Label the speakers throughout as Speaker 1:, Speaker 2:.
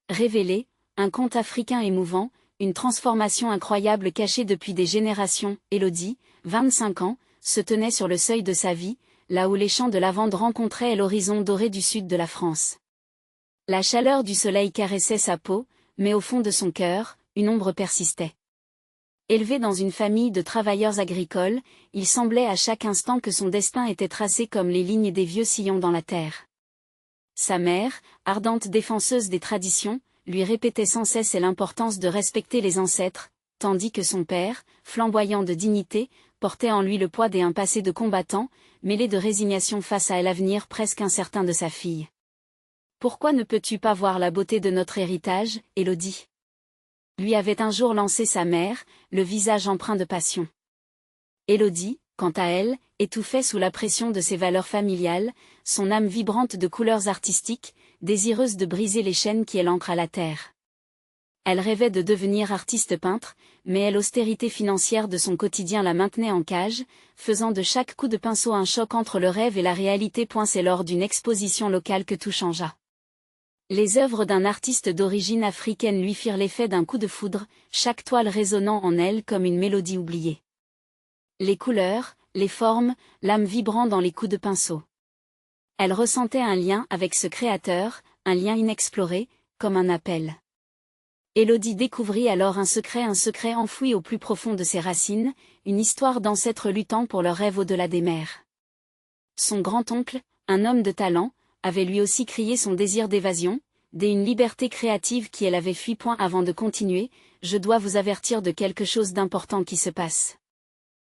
Speaker 1: Révélé, un conte africain émouvant, une transformation incroyable cachée depuis des générations. Élodie, 25 ans, se tenait sur le seuil de sa vie, là où les champs de lavande rencontraient l'horizon doré du sud de la France. La chaleur du soleil caressait sa peau, mais au fond de son cœur, une ombre persistait. Élevé dans une famille de travailleurs agricoles, il semblait à chaque instant que son destin était tracé comme les lignes des vieux sillons dans la terre. Sa mère, ardente défenseuse des traditions, lui répétait sans cesse l'importance de respecter les ancêtres, tandis que son père, flamboyant de dignité, portait en lui le poids d'un passé de combattant, mêlé de résignation face à l'avenir presque incertain de sa fille. « Pourquoi ne peux-tu pas voir la beauté de notre héritage, Élodie ?» lui avait un jour lancé sa mère, le visage empreint de passion. Élodie, quant à elle, étouffait sous la pression de ses valeurs familiales, son âme vibrante de couleurs artistiques, désireuse de briser les chaînes qui l'ancrent à la terre. Elle rêvait de devenir artiste peintre, mais l'austérité financière de son quotidien la maintenait en cage, faisant de chaque coup de pinceau un choc entre le rêve et la réalité. C'est lors d'une exposition locale que tout changea. Les œuvres d'un artiste d'origine africaine lui firent l'effet d'un coup de foudre, chaque toile résonnant en elle comme une mélodie oubliée. Les couleurs, les formes, l'âme vibrant dans les coups de pinceau. Elle ressentait un lien avec ce créateur, un lien inexploré, comme un appel. Élodie découvrit alors un secret enfoui au plus profond de ses racines, une histoire d'ancêtres luttant pour leur rêve au-delà des mers. Son grand-oncle, un homme de talent, avait lui aussi crié son désir d'évasion, d'une liberté créative qui elle avait fui. Avant de continuer, je dois vous avertir de quelque chose d'important qui se passe.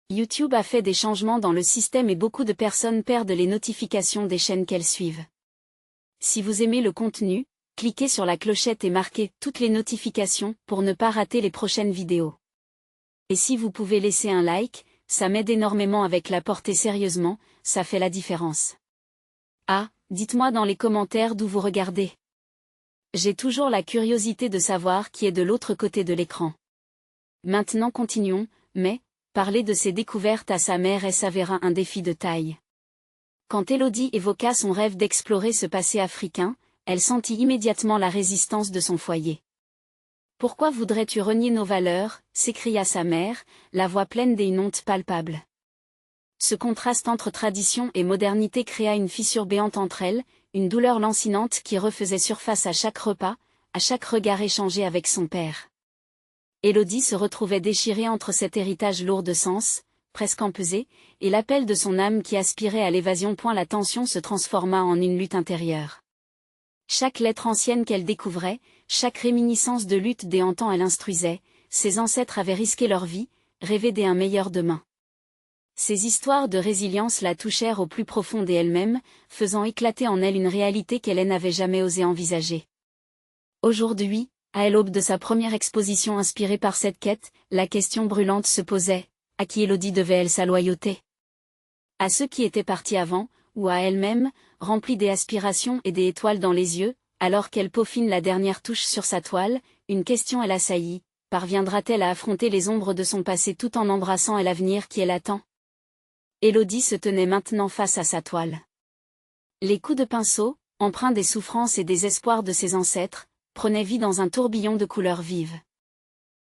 Speaker 1: YouTube a fait des changements dans le système et beaucoup de personnes perdent les notifications des chaînes qu'elles suivent. Si vous aimez le contenu, cliquez sur la clochette et marquez toutes les notifications pour ne pas rater les prochaines vidéos. Et si vous pouvez laisser un like, ça m'aide énormément avec la portée sérieusement, ça fait la différence. Ah, dites-moi dans les commentaires d'où vous regardez. J'ai toujours la curiosité de savoir qui est de l'autre côté de l'écran. Maintenant continuons, mais, parler de ses découvertes à sa mère s'avéra un défi de taille. Quand Élodie évoqua son rêve d'explorer ce passé africain, elle sentit immédiatement la résistance de son foyer. « Pourquoi voudrais-tu renier nos valeurs ?» s'écria sa mère, la voix pleine d'une honte palpable. Ce contraste entre tradition et modernité créa une fissure béante entre elles, une douleur lancinante qui refaisait surface à chaque repas, à chaque regard échangé avec son père. Élodie se retrouvait déchirée entre cet héritage lourd de sens, presque empesé, et l'appel de son âme qui aspirait à l'évasion. La tension se transforma en une lutte intérieure. Chaque lettre ancienne qu'elle découvrait, chaque réminiscence de lutte déhantant elle instruisait, ses ancêtres avaient risqué leur vie, rêvé d'un meilleur demain. Ces histoires de résilience la touchèrent au plus profond d'elle-même, faisant éclater en elle une réalité qu'elle n'avait jamais osé envisager. Aujourd'hui, à l'aube de sa première exposition inspirée par cette quête, la question brûlante se posait, à qui Élodie devait-elle sa loyauté? À ceux qui étaient partis avant, ou à elle-même, remplie d'aspirations et des étoiles dans les yeux, alors qu'elle peaufine la dernière touche sur sa toile, une question elle assaillit, parviendra-t-elle à affronter les ombres de son passé tout en embrassant l'avenir qui l'attend? Élodie se tenait maintenant face à sa toile. Les coups de pinceau, empreints des souffrances et des espoirs de ses ancêtres, prenaient vie dans un tourbillon de couleurs vives.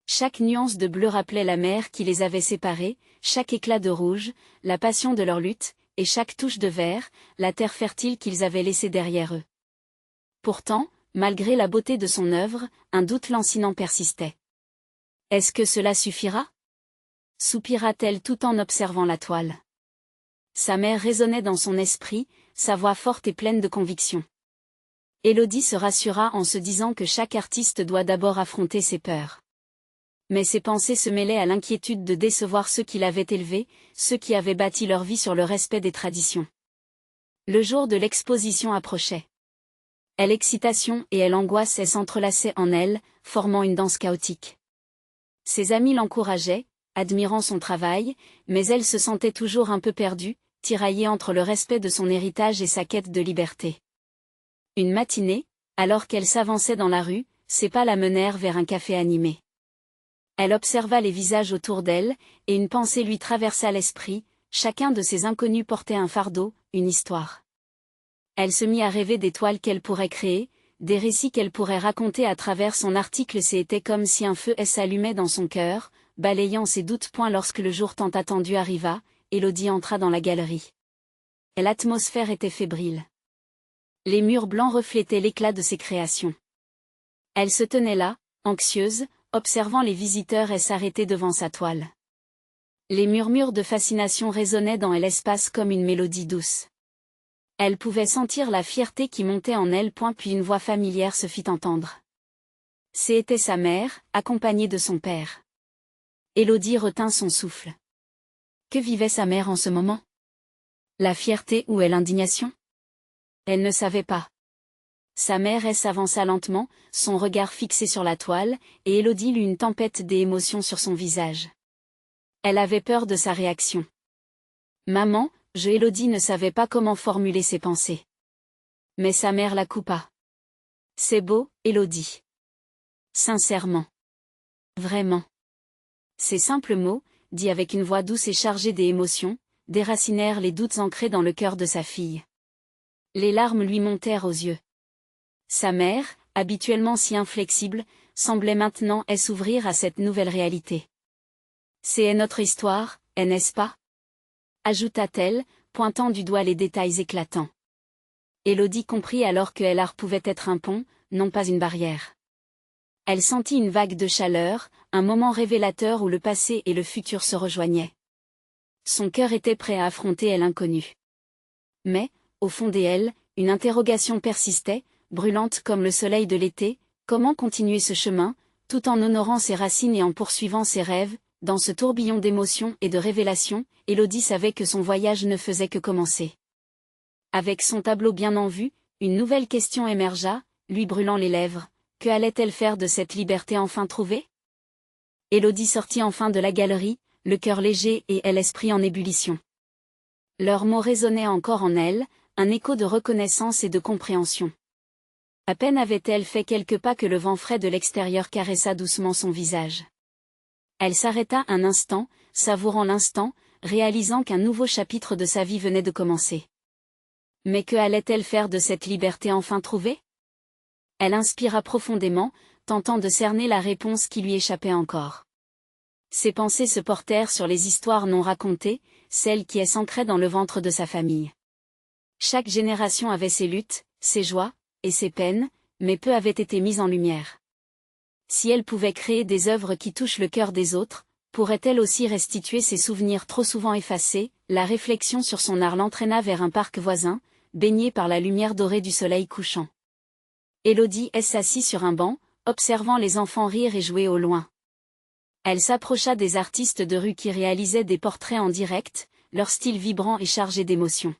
Speaker 1: Chaque nuance de bleu rappelait la mer qui les avait séparés, chaque éclat de rouge, la passion de leur lutte, et chaque touche de vert, la terre fertile qu'ils avaient laissée derrière eux. Pourtant, malgré la beauté de son œuvre, un doute lancinant persistait. Est-ce que cela suffira? Soupira-t-elle tout en observant la toile. Sa mère résonnait dans son esprit, sa voix forte et pleine de conviction. Élodie se rassura en se disant que chaque artiste doit d'abord affronter ses peurs. Mais ses pensées se mêlaient à l'inquiétude de décevoir ceux qui l'avaient élevée, ceux qui avaient bâti leur vie sur le respect des traditions. Le jour de l'exposition approchait. L'excitation et l'angoisse s'entrelaçaient en elle, formant une danse chaotique. Ses amis l'encourageaient, admirant son travail, mais elle se sentait toujours un peu perdue, tiraillée entre le respect de son héritage et sa quête de liberté. Une matinée, alors qu'elle s'avançait dans la rue, ses pas la menèrent vers un café animé. Elle observa les visages autour d'elle, et une pensée lui traversa l'esprit, chacun de ces inconnus portait un fardeau, une histoire. Elle se mit à rêver des toiles qu'elle pourrait créer, des récits qu'elle pourrait raconter à travers son article. C'était comme si un feu s'allumait dans son cœur, balayant ses doutes. Lorsque le jour tant attendu arriva, Élodie entra dans la galerie. L'atmosphère était fébrile. Les murs blancs reflétaient l'éclat de ses créations. Elle se tenait là, anxieuse, observant les visiteurs et s'arrêtait devant sa toile. Les murmures de fascination résonnaient dans l'espace comme une mélodie douce. Elle pouvait sentir la fierté qui montait en elle. Puis une voix familière se fit entendre. C'était sa mère, accompagnée de son père. Élodie retint son souffle. Que vivait sa mère en ce moment? La fierté ou l'indignation? Elle ne savait pas. Sa mère s'avança lentement, son regard fixé sur la toile, et Élodie lut une tempête d'émotions sur son visage. Elle avait peur de sa réaction. Maman, Élodie ne savait pas comment formuler ses pensées. Mais sa mère la coupa. C'est beau, Élodie. Sincèrement. Vraiment. Ces simples mots, dits avec une voix douce et chargée d'émotions, déracinèrent les doutes ancrés dans le cœur de sa fille. Les larmes lui montèrent aux yeux. Sa mère, habituellement si inflexible, semblait maintenant s'ouvrir à cette nouvelle réalité. C'est notre histoire, n'est-ce pas? Ajouta-t-elle, pointant du doigt les détails éclatants. Élodie comprit alors que l'art pouvait être un pont, non pas une barrière. Elle sentit une vague de chaleur, un moment révélateur où le passé et le futur se rejoignaient. Son cœur était prêt à affronter l'inconnu. Mais, au fond d'elle, une interrogation persistait, brûlante comme le soleil de l'été: comment continuer ce chemin, tout en honorant ses racines et en poursuivant ses rêves? Dans ce tourbillon d'émotions et de révélations, Élodie savait que son voyage ne faisait que commencer. Avec son tableau bien en vue, une nouvelle question émergea, lui brûlant les lèvres: que allait-elle faire de cette liberté enfin trouvée? Élodie sortit enfin de la galerie, le cœur léger et l'esprit en ébullition. Leurs mots résonnaient encore en elle, un écho de reconnaissance et de compréhension. À peine avait-elle fait quelques pas que le vent frais de l'extérieur caressa doucement son visage. Elle s'arrêta un instant, savourant l'instant, réalisant qu'un nouveau chapitre de sa vie venait de commencer. Mais que allait-elle faire de cette liberté enfin trouvée? Elle inspira profondément, tentant de cerner la réponse qui lui échappait encore. Ses pensées se portèrent sur les histoires non racontées, celles qui s'ancraient dans le ventre de sa famille. Chaque génération avait ses luttes, ses joies, et ses peines, mais peu avaient été mises en lumière. Si elle pouvait créer des œuvres qui touchent le cœur des autres, pourrait-elle aussi restituer ses souvenirs trop souvent effacés? La réflexion sur son art l'entraîna vers un parc voisin, baigné par la lumière dorée du soleil couchant. Élodie s'assit sur un banc, observant les enfants rire et jouer au loin. Elle s'approcha des artistes de rue qui réalisaient des portraits en direct, leur style vibrant et chargé d'émotion.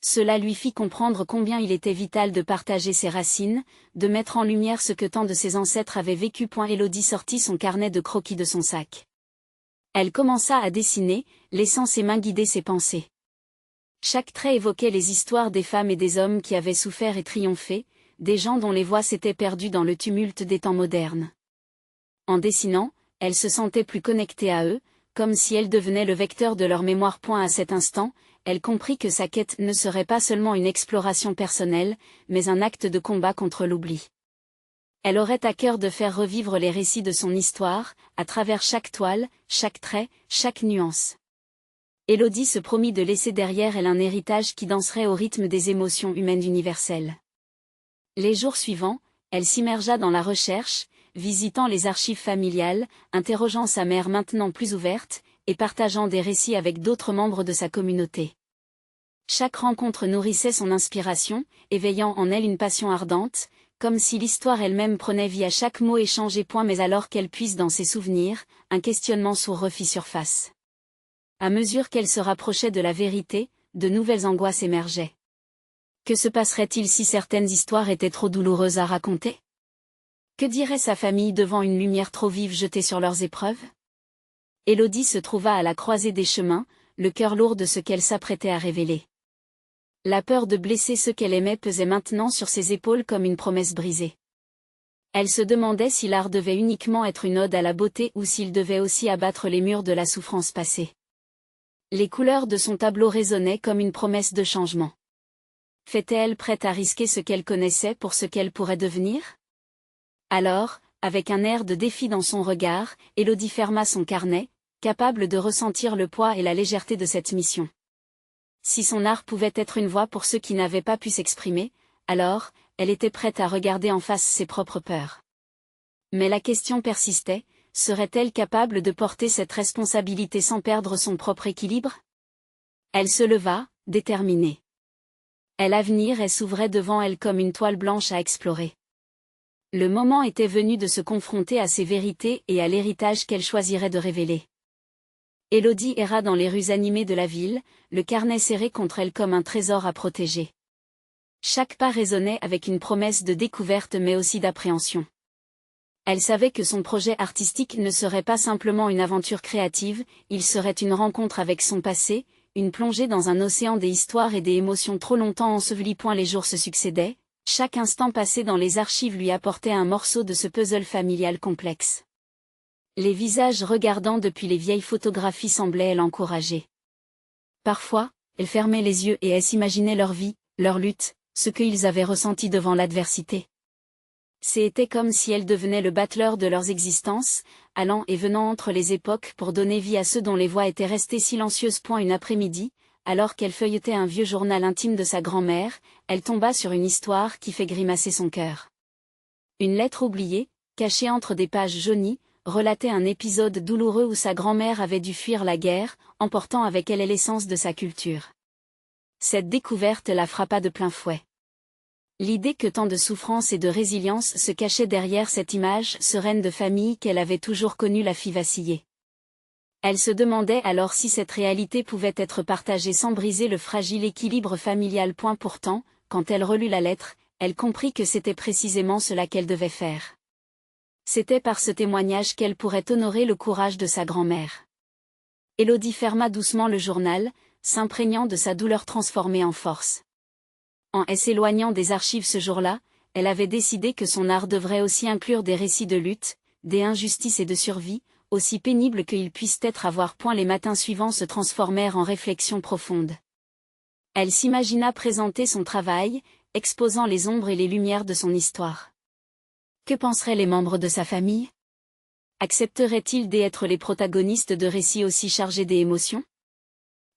Speaker 1: Cela lui fit comprendre combien il était vital de partager ses racines, de mettre en lumière ce que tant de ses ancêtres avaient vécu. Élodie sortit son carnet de croquis de son sac. Elle commença à dessiner, laissant ses mains guider ses pensées. Chaque trait évoquait les histoires des femmes et des hommes qui avaient souffert et triomphé, des gens dont les voix s'étaient perdues dans le tumulte des temps modernes. En dessinant, elle se sentait plus connectée à eux, comme si elle devenait le vecteur de leur mémoire. À cet instant, elle comprit que sa quête ne serait pas seulement une exploration personnelle, mais un acte de combat contre l'oubli. Elle aurait à cœur de faire revivre les récits de son histoire, à travers chaque toile, chaque trait, chaque nuance. Élodie se promit de laisser derrière elle un héritage qui danserait au rythme des émotions humaines universelles. Les jours suivants, elle s'immergea dans la recherche, visitant les archives familiales, interrogeant sa mère maintenant plus ouverte, et partageant des récits avec d'autres membres de sa communauté. Chaque rencontre nourrissait son inspiration, éveillant en elle une passion ardente, comme si l'histoire elle-même prenait vie à chaque mot échangé. Mais alors qu'elle puise dans ses souvenirs, un questionnement sourd refit surface. À mesure qu'elle se rapprochait de la vérité, de nouvelles angoisses émergeaient. Que se passerait-il si certaines histoires étaient trop douloureuses à raconter? Que dirait sa famille devant une lumière trop vive jetée sur leurs épreuves? Élodie se trouva à la croisée des chemins, le cœur lourd de ce qu'elle s'apprêtait à révéler. La peur de blesser ceux qu'elle aimait pesait maintenant sur ses épaules comme une promesse brisée. Elle se demandait si l'art devait uniquement être une ode à la beauté ou s'il devait aussi abattre les murs de la souffrance passée. Les couleurs de son tableau résonnaient comme une promesse de changement. Était-elle prête à risquer ce qu'elle connaissait pour ce qu'elle pourrait devenir? Alors, avec un air de défi dans son regard, Élodie ferma son carnet, capable de ressentir le poids et la légèreté de cette mission. Si son art pouvait être une voix pour ceux qui n'avaient pas pu s'exprimer, alors, elle était prête à regarder en face ses propres peurs. Mais la question persistait, serait-elle capable de porter cette responsabilité sans perdre son propre équilibre? Elle se leva, déterminée. L'avenir s'ouvrait devant elle comme une toile blanche à explorer. Le moment était venu de se confronter à ses vérités et à l'héritage qu'elle choisirait de révéler. Élodie erra dans les rues animées de la ville, le carnet serré contre elle comme un trésor à protéger. Chaque pas résonnait avec une promesse de découverte mais aussi d'appréhension. Elle savait que son projet artistique ne serait pas simplement une aventure créative, il serait une rencontre avec son passé, une plongée dans un océan des histoires et des émotions trop longtemps ensevelies. Les jours se succédaient, chaque instant passé dans les archives lui apportait un morceau de ce puzzle familial complexe. Les visages regardant depuis les vieilles photographies semblaient l'encourager. Parfois, elle fermait les yeux et s'imaginait leur vie, leur lutte, ce qu'ils avaient ressenti devant l'adversité. C'était comme si elle devenait le battleur de leurs existences, allant et venant entre les époques pour donner vie à ceux dont les voix étaient restées silencieuses. Une après-midi, alors qu'elle feuilletait un vieux journal intime de sa grand-mère, elle tomba sur une histoire qui fait grimacer son cœur. Une lettre oubliée, cachée entre des pages jaunies, relatait un épisode douloureux où sa grand-mère avait dû fuir la guerre, emportant avec elle l'essence de sa culture. Cette découverte la frappa de plein fouet. L'idée que tant de souffrance et de résilience se cachaient derrière cette image sereine de famille qu'elle avait toujours connue la fit vaciller. Elle se demandait alors si cette réalité pouvait être partagée sans briser le fragile équilibre familial. Pourtant, quand elle relut la lettre, elle comprit que c'était précisément cela qu'elle devait faire. C'était par ce témoignage qu'elle pourrait honorer le courage de sa grand-mère. Élodie ferma doucement le journal, s'imprégnant de sa douleur transformée en force. En s'éloignant des archives ce jour-là, elle avait décidé que son art devrait aussi inclure des récits de lutte, des injustices et de survie, aussi pénibles qu'ils puissent être à voir. Les matins suivants se transformèrent en réflexions profondes. Elle s'imagina présenter son travail, exposant les ombres et les lumières de son histoire. Que penseraient les membres de sa famille? Accepteraient-ils d'être les protagonistes de récits aussi chargés d'émotions?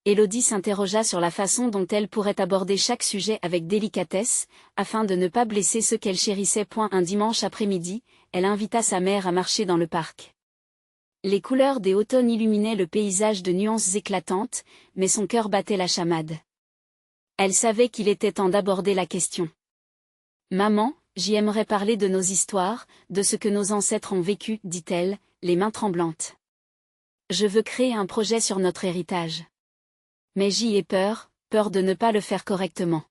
Speaker 1: Élodie s'interrogea sur la façon dont elle pourrait aborder chaque sujet avec délicatesse, afin de ne pas blesser ceux qu'elle chérissait. Un dimanche après-midi, elle invita sa mère à marcher dans le parc. Les couleurs des automnes illuminaient le paysage de nuances éclatantes, mais son cœur battait la chamade. Elle savait qu'il était temps d'aborder la question. « Maman, j'aimerais parler de nos histoires, de ce que nos ancêtres ont vécu, dit-elle, les mains tremblantes. Je veux créer un projet sur notre héritage. Mais j'y ai peur, peur de ne pas le faire correctement. »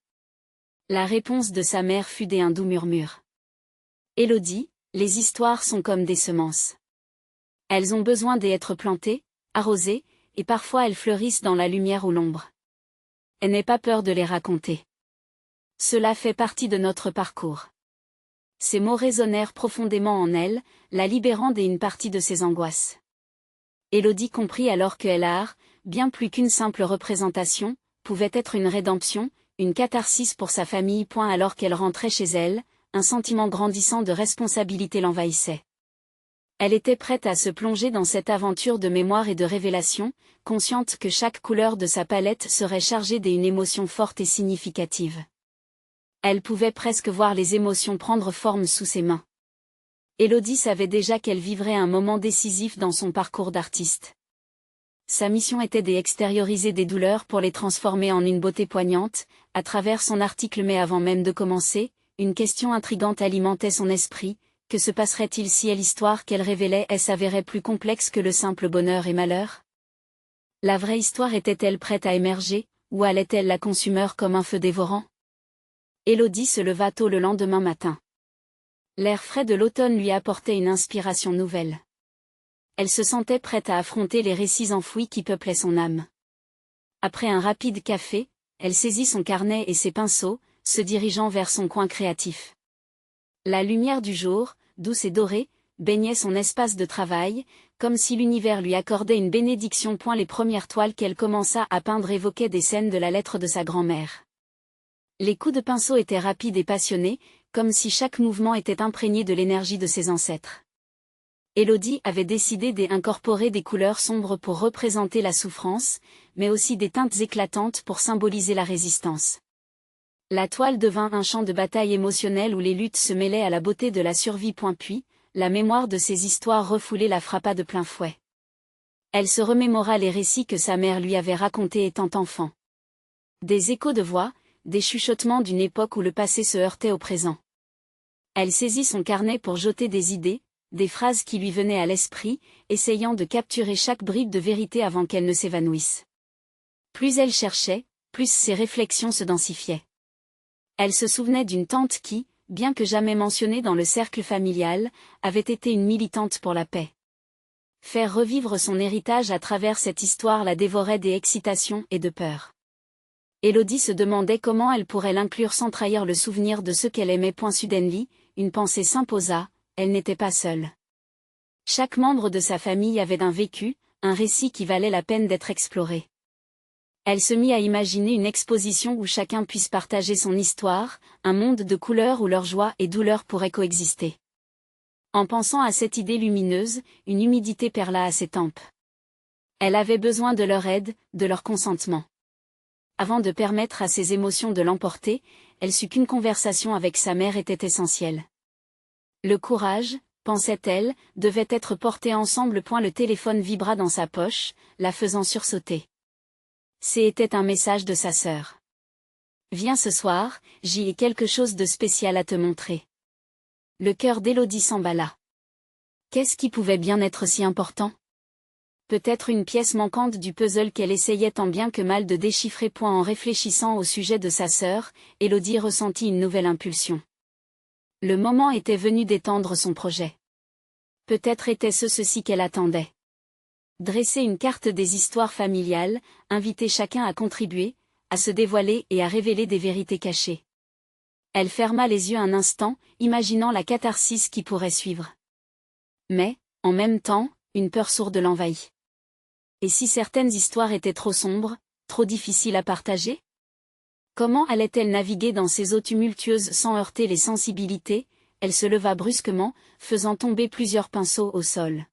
Speaker 1: La réponse de sa mère fut un doux murmure. « Élodie, les histoires sont comme des semences. Elles ont besoin d'être plantées, arrosées, et parfois elles fleurissent dans la lumière ou l'ombre. Et n'aie pas peur de les raconter. Cela fait partie de notre parcours. » Ces mots résonnèrent profondément en elle, la libérant d'une partie de ses angoisses. Élodie comprit alors que l'art, bien plus qu'une simple représentation, pouvait être une rédemption, une catharsis pour sa famille. Alors qu'elle rentrait chez elle, un sentiment grandissant de responsabilité l'envahissait. Elle était prête à se plonger dans cette aventure de mémoire et de révélation, consciente que chaque couleur de sa palette serait chargée d'une émotion forte et significative. Elle pouvait presque voir les émotions prendre forme sous ses mains. Élodie savait déjà qu'elle vivrait un moment décisif dans son parcours d'artiste. Sa mission était d'extérioriser des douleurs pour les transformer en une beauté poignante, à travers son article. Mais avant même de commencer, une question intrigante alimentait son esprit: que se passerait-il si l'histoire qu'elle révélait s'avérait plus complexe que le simple bonheur et malheur? La vraie histoire était-elle prête à émerger, ou allait-elle la consumer comme un feu dévorant? Élodie se leva tôt le lendemain matin. L'air frais de l'automne lui apportait une inspiration nouvelle. Elle se sentait prête à affronter les récits enfouis qui peuplaient son âme. Après un rapide café, elle saisit son carnet et ses pinceaux, se dirigeant vers son coin créatif. La lumière du jour, douce et dorée, baignait son espace de travail, comme si l'univers lui accordait une bénédiction. Les premières toiles qu'elle commença à peindre évoquaient des scènes de la lettre de sa grand-mère. Les coups de pinceau étaient rapides et passionnés, comme si chaque mouvement était imprégné de l'énergie de ses ancêtres. Élodie avait décidé d'incorporer des couleurs sombres pour représenter la souffrance, mais aussi des teintes éclatantes pour symboliser la résistance. La toile devint un champ de bataille émotionnel où les luttes se mêlaient à la beauté de la survie. Puis, la mémoire de ces histoires refoulées la frappa de plein fouet. Elle se remémora les récits que sa mère lui avait racontés étant enfant. Des échos de voix, des chuchotements d'une époque où le passé se heurtait au présent. Elle saisit son carnet pour joter des idées, des phrases qui lui venaient à l'esprit, essayant de capturer chaque bribe de vérité avant qu'elle ne s'évanouisse. Plus elle cherchait, plus ses réflexions se densifiaient. Elle se souvenait d'une tante qui, bien que jamais mentionnée dans le cercle familial, avait été une militante pour la paix. Faire revivre son héritage à travers cette histoire la dévorait d'excitation et de peur. Élodie se demandait comment elle pourrait l'inclure sans trahir le souvenir de ceux qu'elle aimait. Soudainement, une pensée s'imposa, elle n'était pas seule. Chaque membre de sa famille avait un vécu, un récit qui valait la peine d'être exploré. Elle se mit à imaginer une exposition où chacun puisse partager son histoire, un monde de couleurs où leur joie et douleur pourraient coexister. En pensant à cette idée lumineuse, une humidité perla à ses tempes. Elle avait besoin de leur aide, de leur consentement. Avant de permettre à ses émotions de l'emporter, elle sut qu'une conversation avec sa mère était essentielle. Le courage, pensait-elle, devait être porté ensemble. Le téléphone vibra dans sa poche, la faisant sursauter. C'était un message de sa sœur. Viens ce soir, j'y ai quelque chose de spécial à te montrer. Le cœur d'Élodie s'emballa. Qu'est-ce qui pouvait bien être si important? Peut-être une pièce manquante du puzzle qu'elle essayait tant bien que mal de déchiffrer. En réfléchissant au sujet de sa sœur, Élodie ressentit une nouvelle impulsion. Le moment était venu d'étendre son projet. Peut-être était-ce ceci qu'elle attendait. Dresser une carte des histoires familiales, inviter chacun à contribuer, à se dévoiler et à révéler des vérités cachées. Elle ferma les yeux un instant, imaginant la catharsis qui pourrait suivre. Mais, en même temps, une peur sourde l'envahit. Et si certaines histoires étaient trop sombres, trop difficiles à partager? Comment allait-elle naviguer dans ces eaux tumultueuses sans heurter les sensibilités? Elle se leva brusquement, faisant tomber plusieurs pinceaux au sol.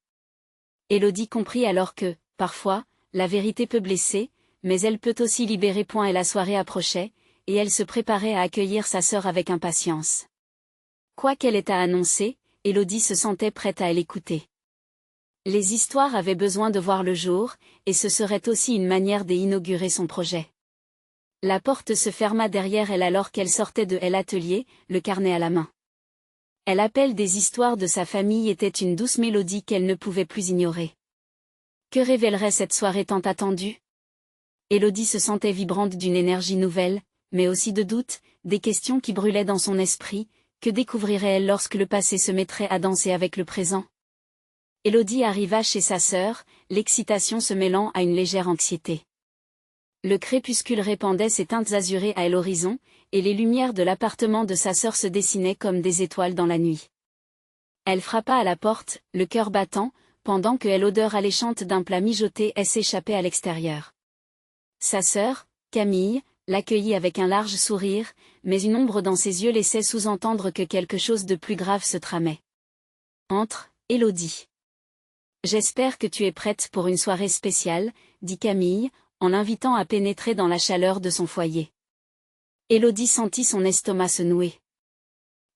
Speaker 1: Élodie comprit alors que, parfois, la vérité peut blesser, mais elle peut aussi libérer. Et la soirée approchait, et elle se préparait à accueillir sa sœur avec impatience. Quoi qu'elle ait à annoncer, Élodie se sentait prête à l'écouter. Les histoires avaient besoin de voir le jour, et ce serait aussi une manière d'inaugurer son projet. La porte se ferma derrière elle alors qu'elle sortait de l'atelier, le carnet à la main. Elle appelle des histoires de sa famille était une douce mélodie qu'elle ne pouvait plus ignorer. Que révélerait cette soirée tant attendue? Élodie se sentait vibrante d'une énergie nouvelle, mais aussi de doutes, des questions qui brûlaient dans son esprit. Que découvrirait-elle lorsque le passé se mettrait à danser avec le présent? Élodie arriva chez sa sœur, l'excitation se mêlant à une légère anxiété. Le crépuscule répandait ses teintes azurées à l'horizon, et les lumières de l'appartement de sa sœur se dessinaient comme des étoiles dans la nuit. Elle frappa à la porte, le cœur battant, pendant que l'odeur alléchante d'un plat mijoté s'échappait à l'extérieur. Sa sœur, Camille, l'accueillit avec un large sourire, mais une ombre dans ses yeux laissait sous-entendre que quelque chose de plus grave se tramait. Entre, Élodie. J'espère que tu es prête pour une soirée spéciale, dit Camille, en l'invitant à pénétrer dans la chaleur de son foyer. Élodie sentit son estomac se nouer.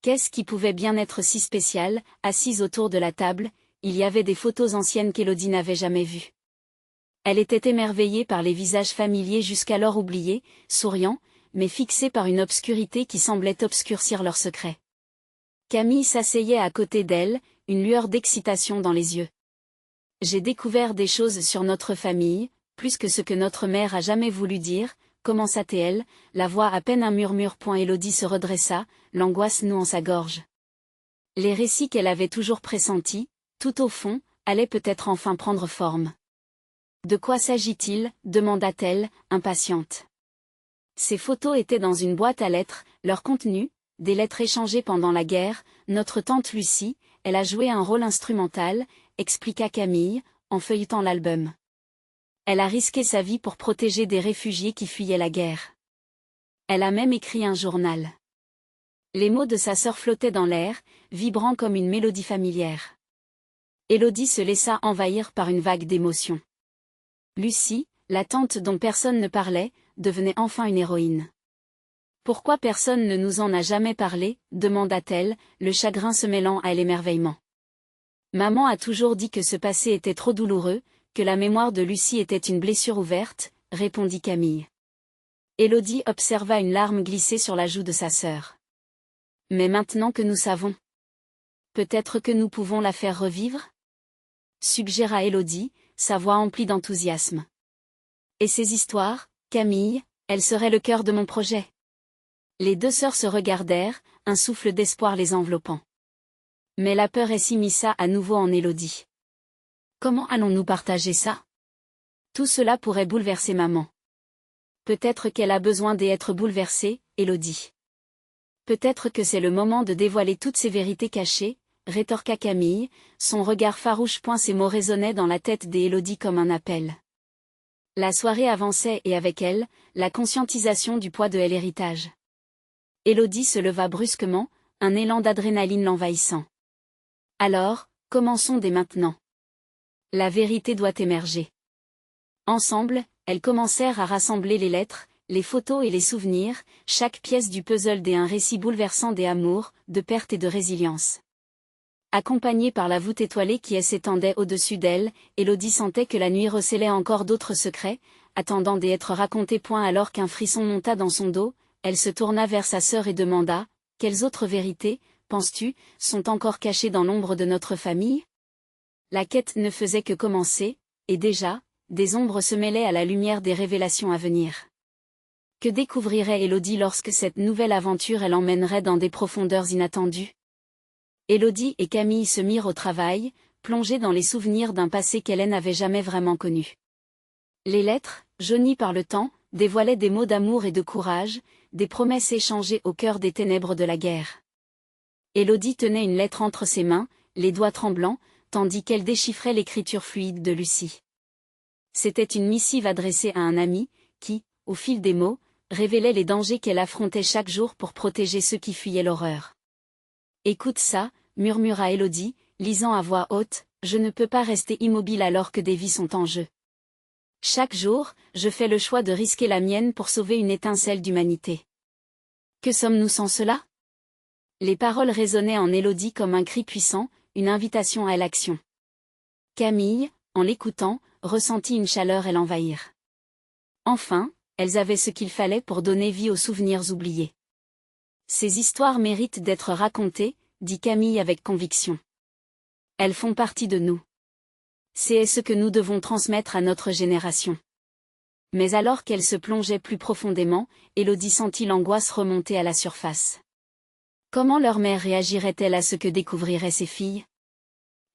Speaker 1: Qu'est-ce qui pouvait bien être si spécial? Assise autour de la table, il y avait des photos anciennes qu'Élodie n'avait jamais vues. Elle était émerveillée par les visages familiers jusqu'alors oubliés, souriants, mais fixés par une obscurité qui semblait obscurcir leurs secrets. Camille s'asseyait à côté d'elle, une lueur d'excitation dans les yeux. J'ai découvert des choses sur notre famille, plus que ce que notre mère a jamais voulu dire, commença-t-elle, la voix à peine un murmure. Élodie se redressa, l'angoisse nouant sa gorge. Les récits qu'elle avait toujours pressentis, tout au fond, allaient peut-être enfin prendre forme. De quoi s'agit-il? Demanda-t-elle, impatiente. Ces photos étaient dans une boîte à lettres, leur contenu, des lettres échangées pendant la guerre. Notre tante Lucie, elle a joué un rôle instrumental, expliqua Camille, en feuilletant l'album. Elle a risqué sa vie pour protéger des réfugiés qui fuyaient la guerre. Elle a même écrit un journal. Les mots de sa sœur flottaient dans l'air, vibrant comme une mélodie familière. Élodie se laissa envahir par une vague d'émotions. Lucie, la tante dont personne ne parlait, devenait enfin une héroïne. Pourquoi personne ne nous en a jamais parlé, demanda-t-elle, le chagrin se mêlant à l'émerveillement. Maman a toujours dit que ce passé était trop douloureux, que la mémoire de Lucie était une blessure ouverte, répondit Camille. Élodie observa une larme glisser sur la joue de sa sœur. Mais maintenant que nous savons, peut-être que nous pouvons la faire revivre? Suggéra Élodie, sa voix emplie d'enthousiasme. Et ces histoires, Camille, elles seraient le cœur de mon projet. Les deux sœurs se regardèrent, un souffle d'espoir les enveloppant. Mais la peur s'immisça à nouveau en Élodie. Comment allons-nous partager ça? Tout cela pourrait bouleverser maman. Peut-être qu'elle a besoin d'être bouleversée, Élodie. Peut-être que c'est le moment de dévoiler toutes ces vérités cachées, rétorqua Camille, son regard farouche point ces mots résonnaient dans la tête d'Élodie comme un appel. La soirée avançait et avec elle, la conscientisation du poids de l'héritage. Élodie se leva brusquement, un élan d'adrénaline l'envahissant. Alors, commençons dès maintenant. La vérité doit émerger. Ensemble, elles commencèrent à rassembler les lettres, les photos et les souvenirs, chaque pièce du puzzle d'un récit bouleversant d'amour, de perte et de résilience. Accompagnée par la voûte étoilée qui s'étendait au-dessus d'elle, Élodie sentait que la nuit recélait encore d'autres secrets, attendant d'être racontés. Alors qu'un frisson monta dans son dos, elle se tourna vers sa sœur et demanda « Quelles autres vérités, penses-tu, sont encore cachées dans l'ombre de notre famille ?» La quête ne faisait que commencer, et déjà, des ombres se mêlaient à la lumière des révélations à venir. Que découvrirait Élodie lorsque cette nouvelle aventure l'emmènerait dans des profondeurs inattendues? Élodie et Camille se mirent au travail, plongées dans les souvenirs d'un passé qu'elle n'avait jamais vraiment connu. Les lettres, jaunies par le temps, dévoilaient des mots d'amour et de courage, des promesses échangées au cœur des ténèbres de la guerre. Élodie tenait une lettre entre ses mains, les doigts tremblants, tandis qu'elle déchiffrait l'écriture fluide de Lucie. C'était une missive adressée à un ami, qui, au fil des mots, révélait les dangers qu'elle affrontait chaque jour pour protéger ceux qui fuyaient l'horreur. « Écoute ça, » murmura Élodie, lisant à voix haute, « je ne peux pas rester immobile alors que des vies sont en jeu. Chaque jour, je fais le choix de risquer la mienne pour sauver une étincelle d'humanité. Que sommes-nous sans cela ?» Les paroles résonnaient en Élodie comme un cri puissant, une invitation à l'action. Camille, en l'écoutant, ressentit une chaleur et l'envahir. Enfin, elles avaient ce qu'il fallait pour donner vie aux souvenirs oubliés. Ces histoires méritent d'être racontées, dit Camille avec conviction. Elles font partie de nous. C'est ce que nous devons transmettre à notre génération. Mais alors qu'elle se plongeait plus profondément, Élodie sentit l'angoisse remonter à la surface. Comment leur mère réagirait-elle à ce que découvriraient ses filles?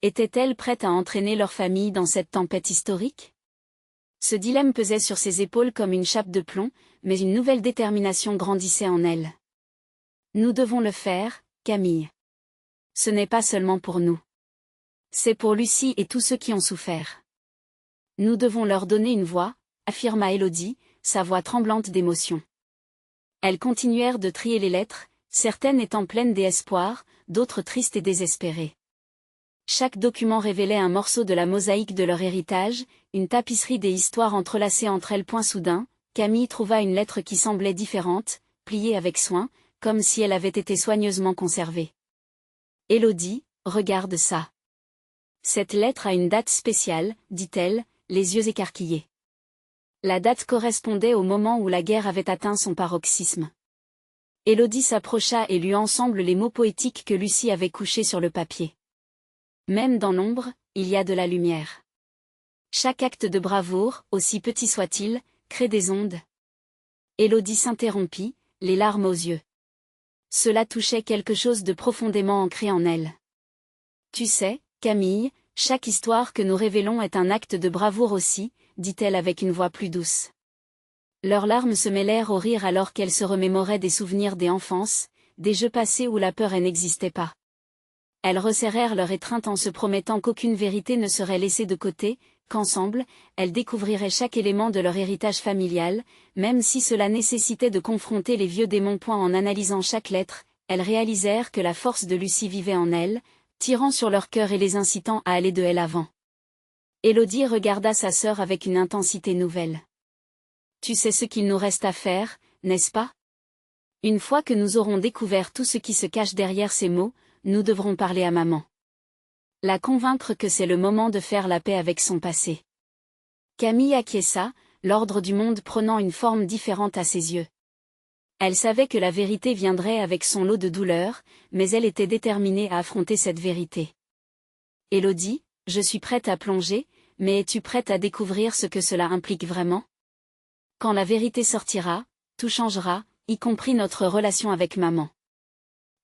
Speaker 1: Étaient-elles prêtes à entraîner leur famille dans cette tempête historique? Ce dilemme pesait sur ses épaules comme une chape de plomb, mais une nouvelle détermination grandissait en elle. Nous devons le faire, Camille. Ce n'est pas seulement pour nous. C'est pour Lucie et tous ceux qui ont souffert. Nous devons leur donner une voix, affirma Élodie, sa voix tremblante d'émotion. Elles continuèrent de trier les lettres, certaines étant pleines d'espoir, d'autres tristes et désespérées. Chaque document révélait un morceau de la mosaïque de leur héritage, une tapisserie des histoires entrelacées entre elles. Soudain, Camille trouva une lettre qui semblait différente, pliée avec soin, comme si elle avait été soigneusement conservée. Élodie, regarde ça. Cette lettre a une date spéciale, dit-elle, les yeux écarquillés. La date correspondait au moment où la guerre avait atteint son paroxysme. Élodie s'approcha et lut ensemble les mots poétiques que Lucie avait couchés sur le papier. Même dans l'ombre, il y a de la lumière. Chaque acte de bravoure, aussi petit soit-il, crée des ondes. Élodie s'interrompit, les larmes aux yeux. Cela touchait quelque chose de profondément ancré en elle. Tu sais, Camille, chaque histoire que nous révélons est un acte de bravoure aussi, dit-elle avec une voix plus douce. Leurs larmes se mêlèrent au rire alors qu'elle se remémorait des souvenirs des enfances, des jeux passés où la peur n'existait pas. Elles resserrèrent leur étreinte en se promettant qu'aucune vérité ne serait laissée de côté, qu'ensemble, elles découvriraient chaque élément de leur héritage familial, même si cela nécessitait de confronter les vieux démons. En analysant chaque lettre, elles réalisèrent que la force de Lucie vivait en elles, tirant sur leur cœur et les incitant à aller de l'avant. Élodie regarda sa sœur avec une intensité nouvelle. « Tu sais ce qu'il nous reste à faire, n'est-ce pas? Une fois que nous aurons découvert tout ce qui se cache derrière ces mots, nous devrons parler à maman. La convaincre que c'est le moment de faire la paix avec son passé. » Camille acquiesça, l'ordre du monde prenant une forme différente à ses yeux. Elle savait que la vérité viendrait avec son lot de douleurs, mais elle était déterminée à affronter cette vérité. « Élodie, je suis prête à plonger, mais es-tu prête à découvrir ce que cela implique vraiment? Quand la vérité sortira, tout changera, y compris notre relation avec maman. »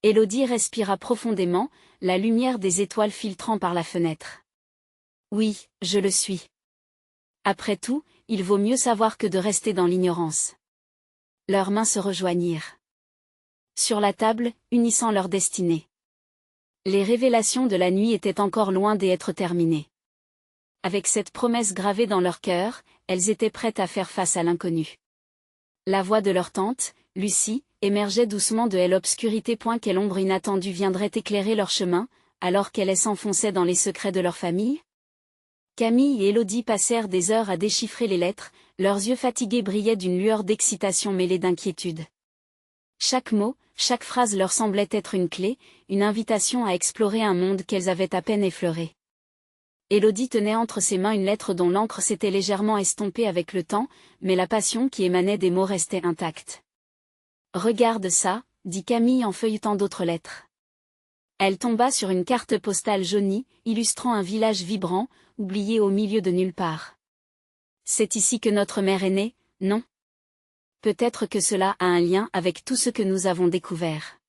Speaker 1: Élodie respira profondément, la lumière des étoiles filtrant par la fenêtre. « Oui, je le suis. Après tout, il vaut mieux savoir que de rester dans l'ignorance. » Leurs mains se rejoignirent. Sur la table, unissant leur destinée. Les révélations de la nuit étaient encore loin d'être terminées. Avec cette promesse gravée dans leur cœur, elles étaient prêtes à faire face à l'inconnu. La voix de leur tante, Lucie, émergeait doucement de l'obscurité. Quelle ombre inattendue viendrait éclairer leur chemin, alors qu'elle s'enfonçait dans les secrets de leur famille? Camille et Élodie passèrent des heures à déchiffrer les lettres, leurs yeux fatigués brillaient d'une lueur d'excitation mêlée d'inquiétude. Chaque mot, chaque phrase leur semblait être une clé, une invitation à explorer un monde qu'elles avaient à peine effleuré. Élodie tenait entre ses mains une lettre dont l'encre s'était légèrement estompée avec le temps, mais la passion qui émanait des mots restait intacte. « Regarde ça, » dit Camille en feuilletant d'autres lettres. Elle tomba sur une carte postale jaunie, illustrant un village vibrant, oublié au milieu de nulle part. « C'est ici que notre mère est née, non? Peut-être que cela a un lien avec tout ce que nous avons découvert. »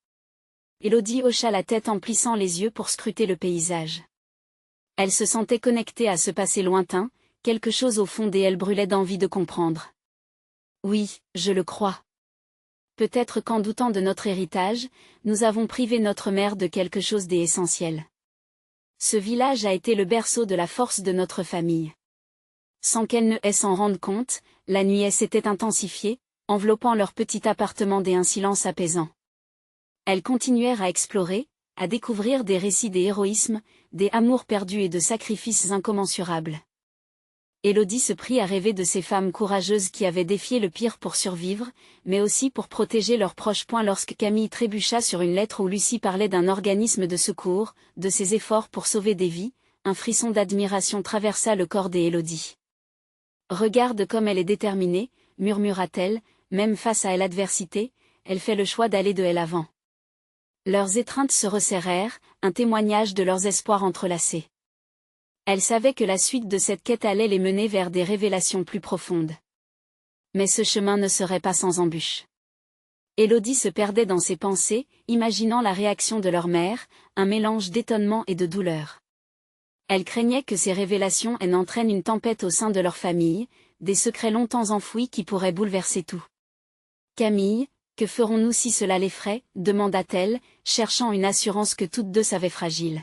Speaker 1: Élodie hocha la tête en plissant les yeux pour scruter le paysage. Elle se sentait connectée à ce passé lointain, quelque chose au fond d'elle brûlait d'envie de comprendre. « Oui, je le crois. Peut-être qu'en doutant de notre héritage, nous avons privé notre mère de quelque chose d'essentiel. Ce village a été le berceau de la force de notre famille. » Sans qu'elle ne s'en rende compte, la nuit s'était intensifiée, enveloppant leur petit appartement d'un silence apaisant. Elles continuèrent à explorer, à découvrir des récits d'héroïsme, des amours perdus et de sacrifices incommensurables. Élodie se prit à rêver de ces femmes courageuses qui avaient défié le pire pour survivre, mais aussi pour protéger leurs proches. Lorsque Camille trébucha sur une lettre où Lucie parlait d'un organisme de secours, de ses efforts pour sauver des vies, un frisson d'admiration traversa le corps d'Élodie. « Regarde comme elle est déterminée, » murmura-t-elle, même face à l'adversité, elle fait le choix d'aller de l'avant. Leurs étreintes se resserrèrent, un témoignage de leurs espoirs entrelacés. Elle savait que la suite de cette quête allait les mener vers des révélations plus profondes. Mais ce chemin ne serait pas sans embûches. Élodie se perdait dans ses pensées, imaginant la réaction de leur mère, un mélange d'étonnement et de douleur. Elle craignait que ces révélations n'entraînent une tempête au sein de leur famille, des secrets longtemps enfouis qui pourraient bouleverser tout. « Camille, que ferons-nous si cela l'effraie ?» demanda-t-elle, cherchant une assurance que toutes deux savaient fragile.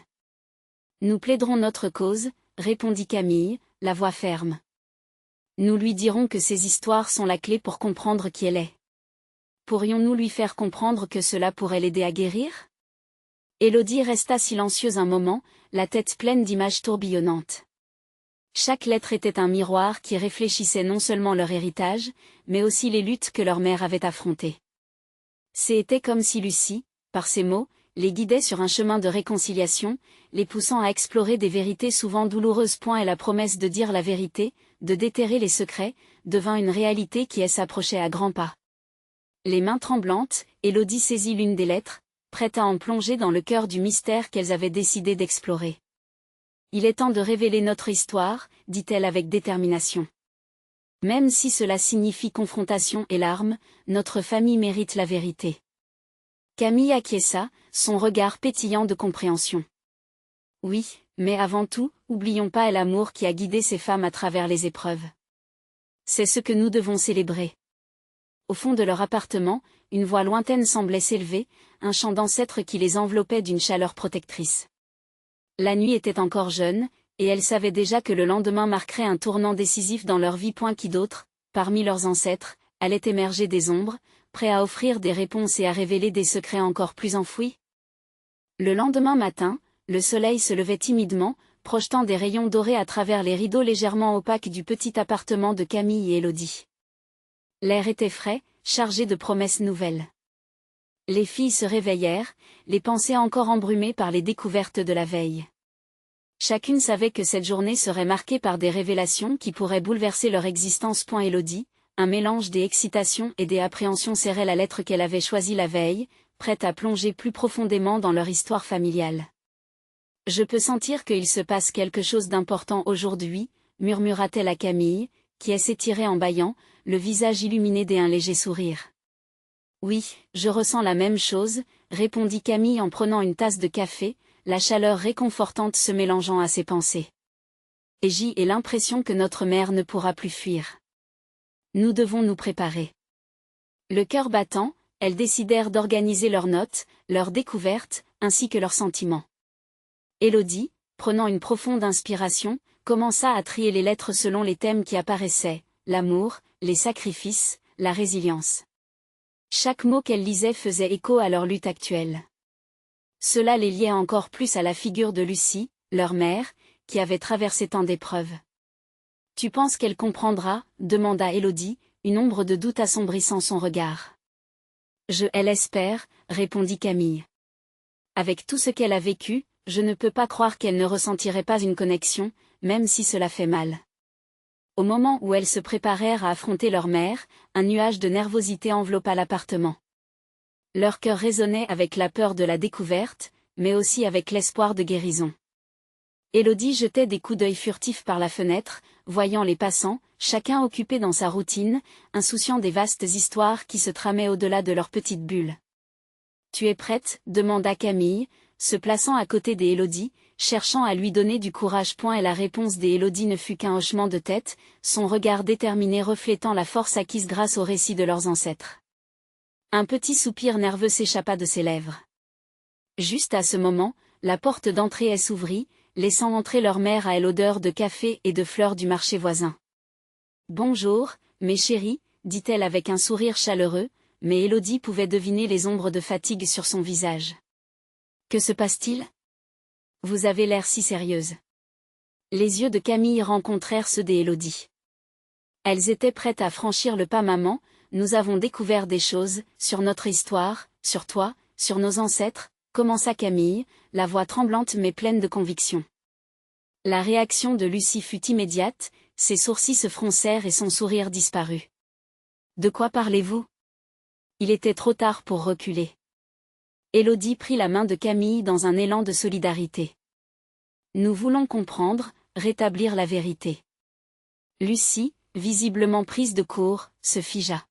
Speaker 1: « Nous plaiderons notre cause, » répondit Camille, la voix ferme. « Nous lui dirons que ces histoires sont la clé pour comprendre qui elle est. Pourrions-nous lui faire comprendre que cela pourrait l'aider à guérir ?» Élodie resta silencieuse un moment, la tête pleine d'images tourbillonnantes. Chaque lettre était un miroir qui réfléchissait non seulement leur héritage, mais aussi les luttes que leur mère avait affrontées. C'était comme si Lucie, par ses mots, les guidait sur un chemin de réconciliation, les poussant à explorer des vérités souvent douloureuses. Et la promesse de dire la vérité, de déterrer les secrets, devint une réalité qui s'approchait à grands pas. Les mains tremblantes, Élodie saisit l'une des lettres, prête à en plonger dans le cœur du mystère qu'elles avaient décidé d'explorer. « Il est temps de révéler notre histoire, » dit-elle avec détermination. « Même si cela signifie confrontation et larmes, notre famille mérite la vérité. » Camille acquiesça, son regard pétillant de compréhension. « Oui, mais avant tout, oublions pas l'amour qui a guidé ces femmes à travers les épreuves. C'est ce que nous devons célébrer. » Au fond de leur appartement, une voix lointaine semblait s'élever, un chant d'ancêtres qui les enveloppait d'une chaleur protectrice. La nuit était encore jeune, et elle savait déjà que le lendemain marquerait un tournant décisif dans leur vie. Qui d'autre, parmi leurs ancêtres, allait émerger des ombres, prêt à offrir des réponses et à révéler des secrets encore plus enfouis? Le lendemain matin, le soleil se levait timidement, projetant des rayons dorés à travers les rideaux légèrement opaques du petit appartement de Camille et Élodie. L'air était frais, chargé de promesses nouvelles. Les filles se réveillèrent, les pensées encore embrumées par les découvertes de la veille. Chacune savait que cette journée serait marquée par des révélations qui pourraient bouleverser leur existence. Élodie, un mélange des excitations et des appréhensions, serrait la lettre qu'elle avait choisie la veille, prête à plonger plus profondément dans leur histoire familiale. « Je peux sentir qu'il se passe quelque chose d'important aujourd'hui, » murmura-t-elle à Camille, qui s'étirait en bâillant, le visage illuminé d'un léger sourire. « Oui, je ressens la même chose, » répondit Camille en prenant une tasse de café, la chaleur réconfortante se mélangeant à ses pensées. « Et j'ai l'impression que notre mère ne pourra plus fuir. Nous devons nous préparer. » Le cœur battant, elles décidèrent d'organiser leurs notes, leurs découvertes, ainsi que leurs sentiments. Élodie, prenant une profonde inspiration, commença à trier les lettres selon les thèmes qui apparaissaient, l'amour, les sacrifices, la résilience. Chaque mot qu'elle lisait faisait écho à leur lutte actuelle. Cela les liait encore plus à la figure de Lucie, leur mère, qui avait traversé tant d'épreuves. « Tu penses qu'elle comprendra ?» demanda Élodie, une ombre de doute assombrissant son regard. « Je l'espère » répondit Camille. « Avec tout ce qu'elle a vécu, je ne peux pas croire qu'elle ne ressentirait pas une connexion, même si cela fait mal. » Au moment où elles se préparèrent à affronter leur mère, un nuage de nervosité enveloppa l'appartement. Leur cœur résonnait avec la peur de la découverte, mais aussi avec l'espoir de guérison. Élodie jetait des coups d'œil furtifs par la fenêtre, voyant les passants, chacun occupé dans sa routine, insouciant des vastes histoires qui se tramaient au-delà de leur petite bulle. « Tu es prête ?» demanda Camille, se plaçant à côté d'Élodie, cherchant à lui donner du courage. Et la réponse d'Élodie ne fut qu'un hochement de tête, son regard déterminé reflétant la force acquise grâce au récit de leurs ancêtres. Un petit soupir nerveux s'échappa de ses lèvres. Juste à ce moment, la porte d'entrée s'ouvrit, laissant entrer leur mère à l'odeur de café et de fleurs du marché voisin. « Bonjour, mes chéris » dit-elle avec un sourire chaleureux, mais Élodie pouvait deviner les ombres de fatigue sur son visage. « Que se passe-t-il ? Vous avez l'air si sérieuse. » Les yeux de Camille rencontrèrent ceux d'Élodie. Elles étaient prêtes à franchir le pas. « Maman, nous avons découvert des choses, sur notre histoire, sur toi, sur nos ancêtres, » commença Camille, la voix tremblante mais pleine de conviction. La réaction de Lucie fut immédiate, ses sourcils se froncèrent et son sourire disparut. « De quoi parlez-vous ? » Il était trop tard pour reculer. Élodie prit la main de Camille dans un élan de solidarité. « Nous voulons comprendre, rétablir la vérité. » Lucie, visiblement prise de court, se figea.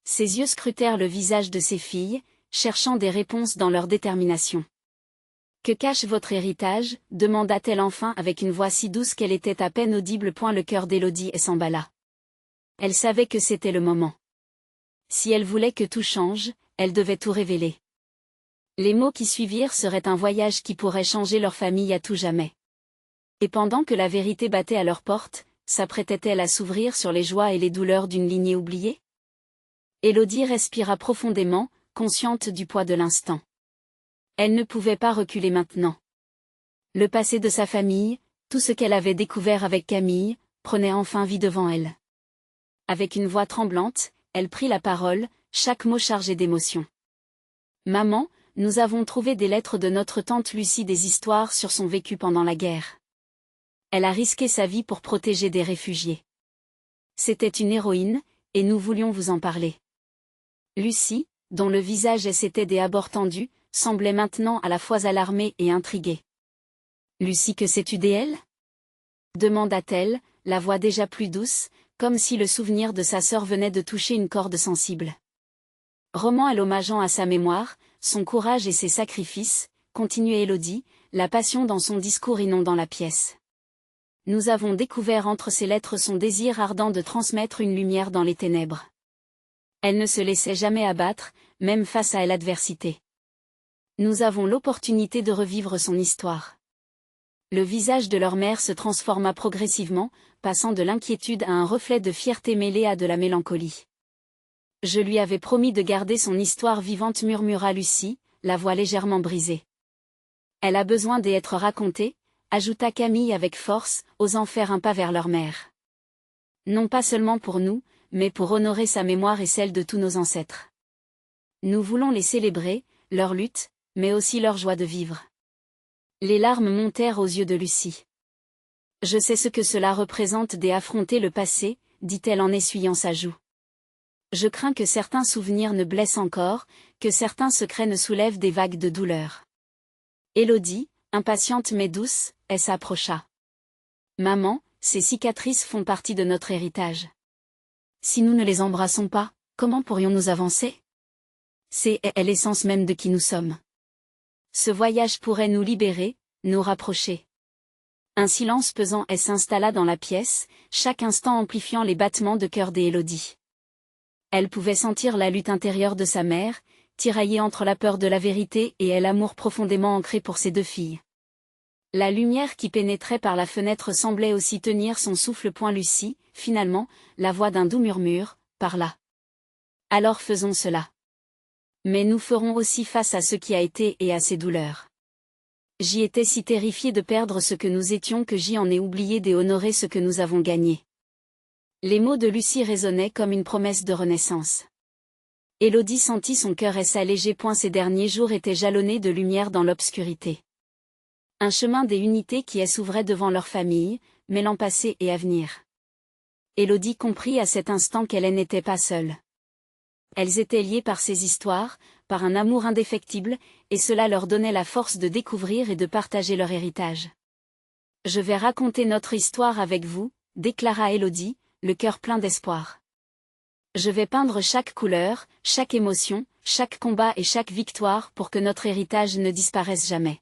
Speaker 1: Ses yeux scrutèrent le visage de ses filles, cherchant des réponses dans leur détermination. « Que cache votre héritage ?» demanda-t-elle enfin avec une voix si douce qu'elle était à peine audible. Le cœur d'Élodie s'emballa. Elle savait que c'était le moment. Si elle voulait que tout change, elle devait tout révéler. Les mots qui suivirent seraient un voyage qui pourrait changer leur famille à tout jamais. Et pendant que la vérité battait à leur porte, s'apprêtait-elle à s'ouvrir sur les joies et les douleurs d'une lignée oubliée? Élodie respira profondément, consciente du poids de l'instant. Elle ne pouvait pas reculer maintenant. Le passé de sa famille, tout ce qu'elle avait découvert avec Camille, prenait enfin vie devant elle. Avec une voix tremblante, elle prit la parole, chaque mot chargé d'émotion. « Maman, nous avons trouvé des lettres de notre tante Lucie, des histoires sur son vécu pendant la guerre. Elle a risqué sa vie pour protéger des réfugiés. C'était une héroïne, et nous voulions vous en parler. » Lucie, dont le visage s'était des abords tendus, semblait maintenant à la fois alarmée et intriguée. « Lucie, que sais-tu d'elle ?» demanda-t-elle, la voix déjà plus douce, comme si le souvenir de sa sœur venait de toucher une corde sensible. « Roman l'hommageant à sa mémoire, son courage et ses sacrifices, » continuait Élodie, la passion dans son discours inondant la pièce. « Nous avons découvert entre ces lettres son désir ardent de transmettre une lumière dans les ténèbres. Elle ne se laissait jamais abattre, même face à l'adversité. Nous avons l'opportunité de revivre son histoire. Le visage de leur mère se transforma progressivement, passant de l'inquiétude à un reflet de fierté mêlée à de la mélancolie. Je lui avais promis de garder son histoire vivante, murmura Lucie, la voix légèrement brisée. Elle a besoin d'être racontée, ajouta Camille avec force, osant faire un pas vers leur mère. Non pas seulement pour nous, mais pour honorer sa mémoire et celle de tous nos ancêtres. Nous voulons les célébrer, leur lutte, mais aussi leur joie de vivre. Les larmes montèrent aux yeux de Lucie. Je sais ce que cela représente d'affronter le passé, dit-elle en essuyant sa joue. Je crains que certains souvenirs ne blessent encore, que certains secrets ne soulèvent des vagues de douleur. Élodie, impatiente mais douce, elle s'approcha. Maman, ces cicatrices font partie de notre héritage. Si nous ne les embrassons pas, comment pourrions-nous avancer? C'est l'essence même de qui nous sommes. Ce voyage pourrait nous libérer, nous rapprocher. Un silence pesant s'installa dans la pièce, chaque instant amplifiant les battements de cœur d'Élodie. Elle pouvait sentir la lutte intérieure de sa mère, tiraillée entre la peur de la vérité et l'amour profondément ancré pour ses deux filles. La lumière qui pénétrait par la fenêtre semblait aussi tenir son souffle. Lucie, finalement, la voix d'un doux murmure, par là. Alors faisons cela. Mais nous ferons aussi face à ce qui a été et à ses douleurs. J'y étais si terrifiée de perdre ce que nous étions que j'y en ai oublié d'honorer ce que nous avons gagné. Les mots de Lucie résonnaient comme une promesse de renaissance. Élodie sentit son cœur s'alléger. Ces derniers jours étaient jalonnés de lumière dans l'obscurité. Un chemin des unités qui s'ouvrait devant leur famille, mêlant passé et avenir. Élodie comprit à cet instant qu'elle n'était pas seule. Elles étaient liées par ces histoires, par un amour indéfectible, et cela leur donnait la force de découvrir et de partager leur héritage. Je vais raconter notre histoire avec vous, déclara Élodie, le cœur plein d'espoir. Je vais peindre chaque couleur, chaque émotion, chaque combat et chaque victoire pour que notre héritage ne disparaisse jamais.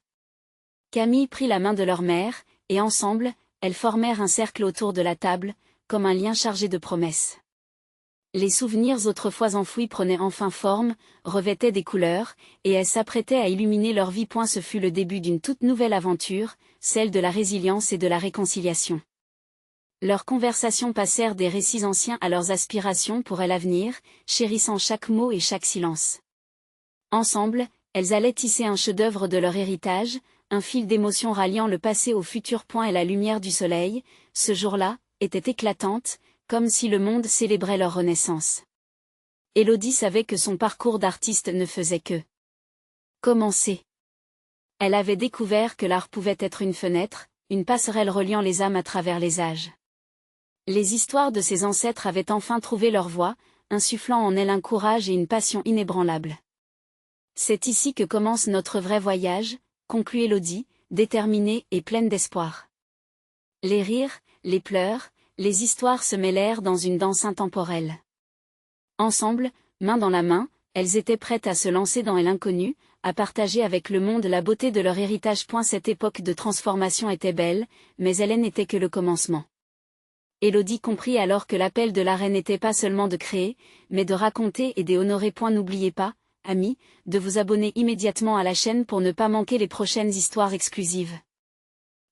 Speaker 1: Camille prit la main de leur mère, et ensemble, elles formèrent un cercle autour de la table, comme un lien chargé de promesses. Les souvenirs autrefois enfouis prenaient enfin forme, revêtaient des couleurs, et elles s'apprêtaient à illuminer leur vie. Ce fut le début d'une toute nouvelle aventure, celle de la résilience et de la réconciliation. Leurs conversations passèrent des récits anciens à leurs aspirations pour l'avenir, chérissant chaque mot et chaque silence. Ensemble, elles allaient tisser un chef-d'œuvre de leur héritage, un fil d'émotions ralliant le passé au futur. Et la lumière du soleil, ce jour-là, était éclatante, comme si le monde célébrait leur renaissance. Élodie savait que son parcours d'artiste ne faisait que commencer. Elle avait découvert que l'art pouvait être une fenêtre, une passerelle reliant les âmes à travers les âges. Les histoires de ses ancêtres avaient enfin trouvé leur voie, insufflant en elle un courage et une passion inébranlables. C'est ici que commence notre vrai voyage, conclut Élodie, déterminée et pleine d'espoir. Les rires, les pleurs, les histoires se mêlèrent dans une danse intemporelle. Ensemble, main dans la main, elles étaient prêtes à se lancer dans l'inconnu, à partager avec le monde la beauté de leur héritage. Cette époque de transformation était belle, mais elle n'était que le commencement. Élodie comprit alors que l'appel de la reine n'était pas seulement de créer, mais de raconter et d'honorer. N'oubliez pas, amis, de vous abonner immédiatement à la chaîne pour ne pas manquer les prochaines histoires exclusives.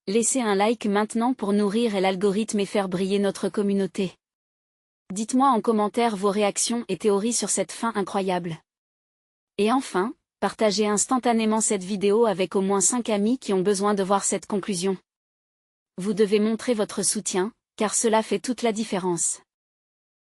Speaker 1: Laissez un like maintenant pour nourrir l'algorithme et faire briller notre communauté. Dites-moi en commentaire vos réactions et théories sur cette fin incroyable. Et enfin, partagez instantanément cette vidéo avec au moins 5 amis qui ont besoin de voir cette conclusion. Vous devez montrer votre soutien, car cela fait toute la différence.